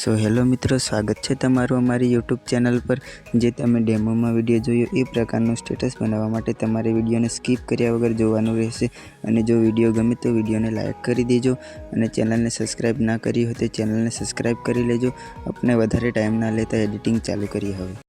So hello मित्रों, स्वागत है तमारू अमारी यूट्यूब चैनल पर। जे तमे डेमो में विडियो जोयो ए प्रकारनो स्टेटस बनावा माटे तमारे विडियो ने स्कीप कर्या वगर जोवानुं रहेशे। अने जो विडियो गमे तो विडियो ने लाइक करी देजो अने चेनल ने सब्सक्राइब ना करी हो तो चेनल ने सब्सक्राइब करी लेजो। अपने वधारे टाइम ना लेता एडिटिंग चालू करिए हवे।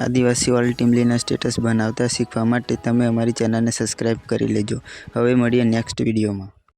आदिवासी वाली टीमलीना स्टेटस बनावता शीखवा माटे तमे अमारी चेनल ने सब्सक्राइब करी लेजो। हवे मळीए नेक्स्ट विडियो में।